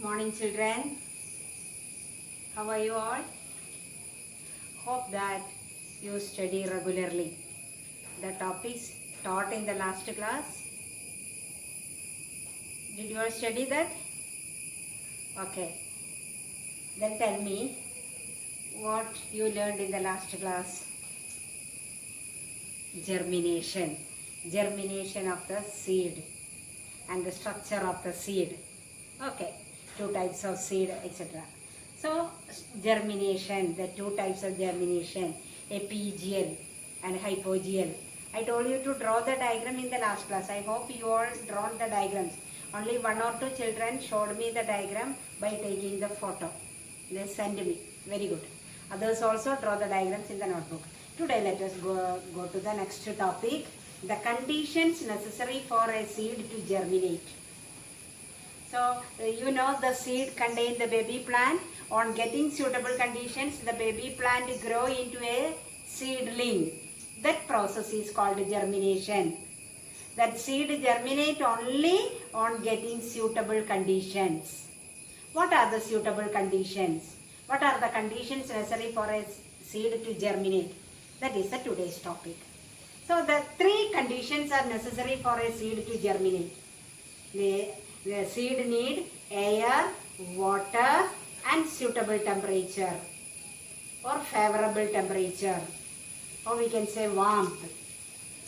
Morning children, how are you all? Hope that you study regularly. The topics taught in the last class. Did you all study that? Okay. Then tell me what you learned in the last class. Germination. Germination of the seed and the structure of the seed. Okay. Two types of seed, etc. So, germination, the two types of germination, epigeal and hypogeal. I told you to draw the diagram in the last class. I hope you all drawn the diagrams. Only one or two children showed me the diagram by taking the photo. They sent me. Very good. Others also draw the diagrams in the notebook. Today let us go to the next topic. The conditions necessary for a seed to germinate. So, you know the seed contains the baby plant. On getting suitable conditions, the baby plant grow into a seedling. That process is called germination. That seed germinate only on getting suitable conditions. What are the suitable conditions? What are the conditions necessary for a seed to germinate? That is the today's topic. So, the three conditions are necessary for a seed to germinate. The seed need air, water and suitable temperature or favorable temperature, or we can say warmth.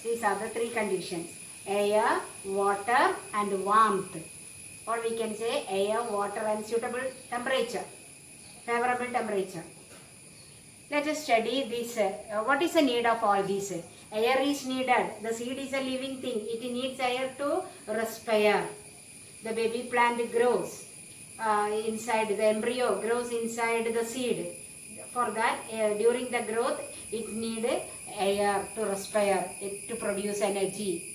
These are the three conditions: air, water and warmth, or we can say air, water and suitable temperature, favorable temperature. Let us study this. What is the need of all these? Air is needed. The seed is a living thing. It needs air to respire. The baby plant grows inside, the embryo grows inside the seed. For that, during the growth, it needs air to respire, to produce energy.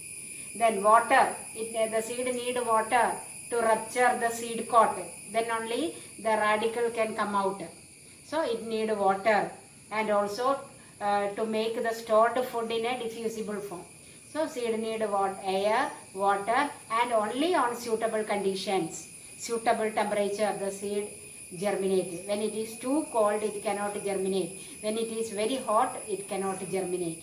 Then water, the seed needs water to rupture the seed coat. Then only the radical can come out. So it needs water, and also to make the stored food in a diffusible form. So seed need air, water and only on suitable conditions, suitable temperature the seed germinate. When it is too cold it cannot germinate. When it is very hot it cannot germinate.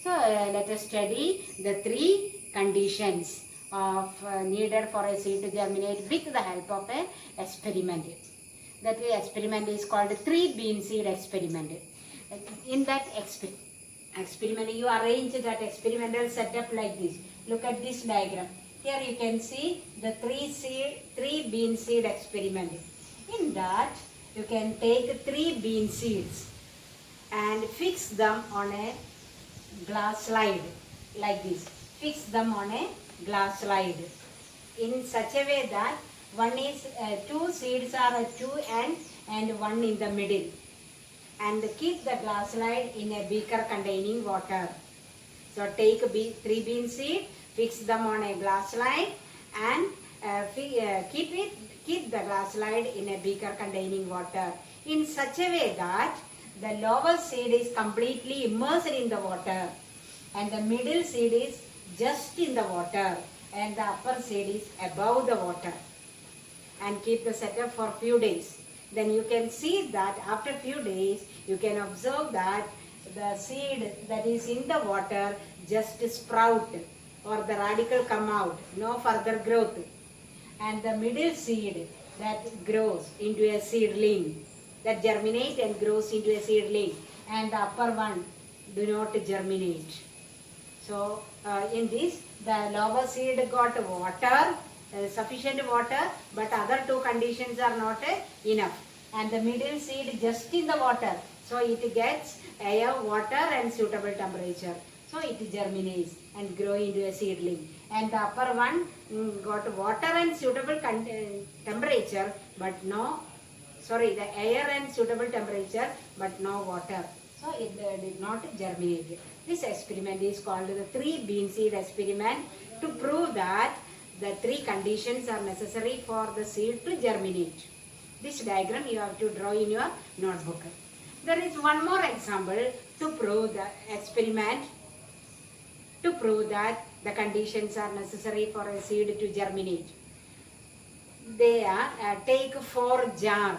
So let us study the three conditions of needed for a seed to germinate with the help of an experiment. That experiment is called 3 bean seed experiment. In that experiment, you arrange that experimental setup like this. Look at this diagram. Here you can see the 3 bean seed experiment. In that, you can take 3 bean seeds and fix them on a glass slide like this. Fix them on a glass slide in such a way that one is 2 seeds are at 2 ends and one in the middle. And keep the glass slide in a beaker containing water. So take 3 bean seed, fix them on a glass slide and keep the glass slide in a beaker containing water in such a way that the lower seed is completely immersed in the water and the middle seed is just in the water and the upper seed is above the water. And keep the setup for few days. Then you can see that after few days you can observe that the seed that is in the water just sprout or the radical come out, no further growth. And the middle seed that grows into a seedling, that germinate and grows into a seedling, and the upper one do not germinate. So in this the lower seed got water, sufficient water, but other two conditions are not enough. And the middle seed just in the water, so it gets air, water and suitable temperature. So it germinates and grow into a seedling. And the upper one got water and suitable temperature, but no, the air and suitable temperature, but no water. So it did not germinate. This experiment is called the 3 bean seed experiment to prove that the 3 conditions are necessary for the seed to germinate. This diagram you have to draw in your notebook. There is one more example to prove the experiment, to prove that the conditions are necessary for a seed to germinate. they are take 4 jar,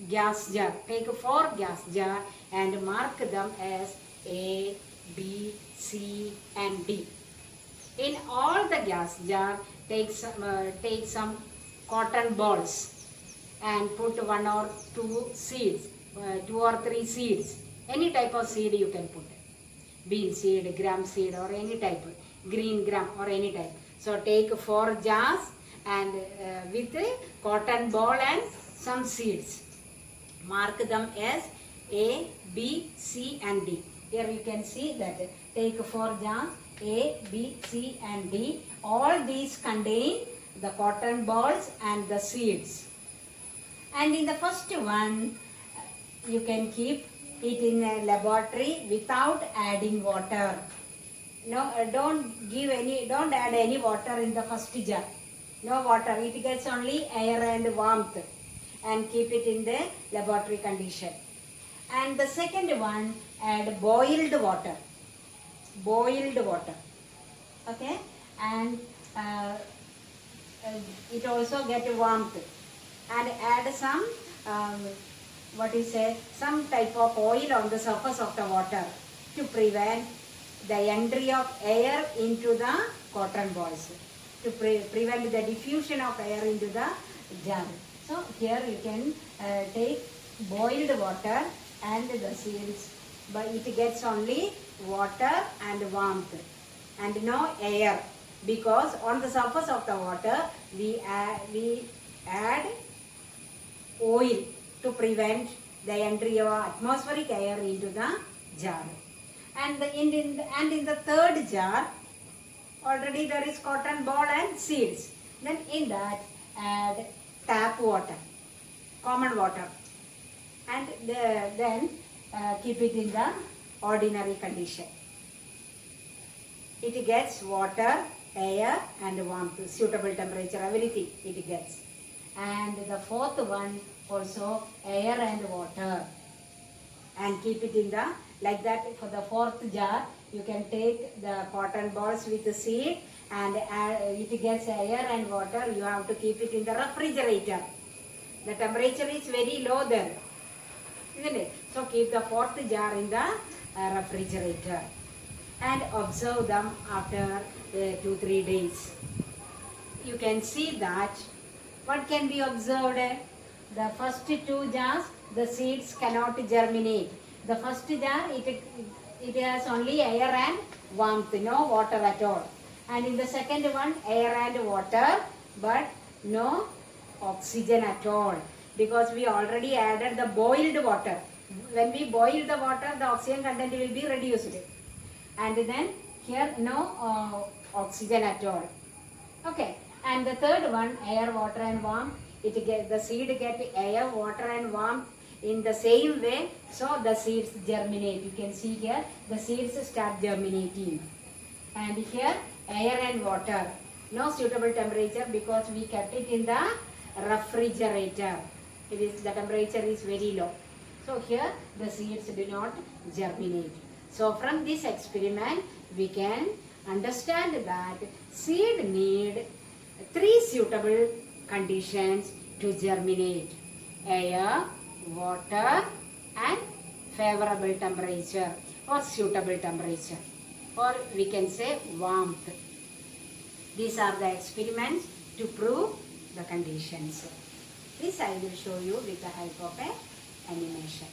gas jar. Take 4 gas jar and mark them as A, B, C and D. In all the gas jar, take some cotton balls and put 1 or 2 seeds, 2 or 3 seeds. Any type of seed you can put. Bean seed, gram seed or any type. Green gram or any type. So take 4 jars and with a cotton ball and some seeds. Mark them as A, B, C and D. Here you can see that take 4 jars, A, B, C and D. All these contain the cotton balls and the seeds. And in the first one, you can keep it in a laboratory without adding water. No, don't add any water in the first jar. No water, it gets only air and warmth. And keep it in the laboratory condition. And the second one, add boiled water. Boiled water. Okay, and it also get warmth. And add some some type of oil on the surface of the water to prevent the entry of air into the cotton balls, to prevent the diffusion of air into the jar. So here you can take boiled water and the seeds, but it gets only water and warmth and no air, because on the surface of the water we add oil to prevent the entry of atmospheric air into the jar. And in the third jar, already there is cotton ball and seeds. Then in that add tap water, common water, and then keep it in the ordinary condition. It gets water, air and warmth, suitable temperature, everything it gets. And the fourth one also air and water, and keep it in the, like that. For the fourth jar you can take the cotton balls with the seed and it gets air and water. You have to keep it in the refrigerator. The temperature is very low there, isn't it? So keep the fourth jar in the refrigerator and observe them after 2-3 days. You can see that what can be observed. The first 2 jars, the seeds cannot germinate. The first jar, it has only air and warmth, no water at all. And in the second one, air and water, but no oxygen at all, because we already added the boiled water. When we boil the water, the oxygen content will be reduced. And then here no oxygen at all. Okay. And the third one, air, water and warmth. The seed get air, water and warmth in the same way. So the seeds germinate. You can see here the seeds start germinating. And here air and water. No suitable temperature because we kept it in the refrigerator. The temperature is very low. So here the seeds do not germinate. So from this experiment we can understand that seed need 3 suitable conditions to germinate: air, water and favorable temperature or suitable temperature, or we can say warmth. These are the experiments to prove the conditions. This I will show you with the help of an animation.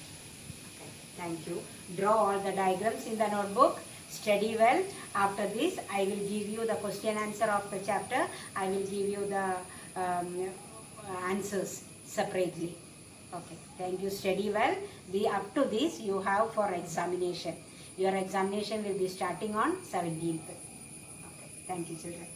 Okay, thank you. Draw all the diagrams in the notebook. Study well. After this, I will give you the question answer of the chapter. I will give you the answers separately. Okay, thank you. Study well. Up to this, you have for examination. Your examination will be starting on 17th. Okay, thank you, children.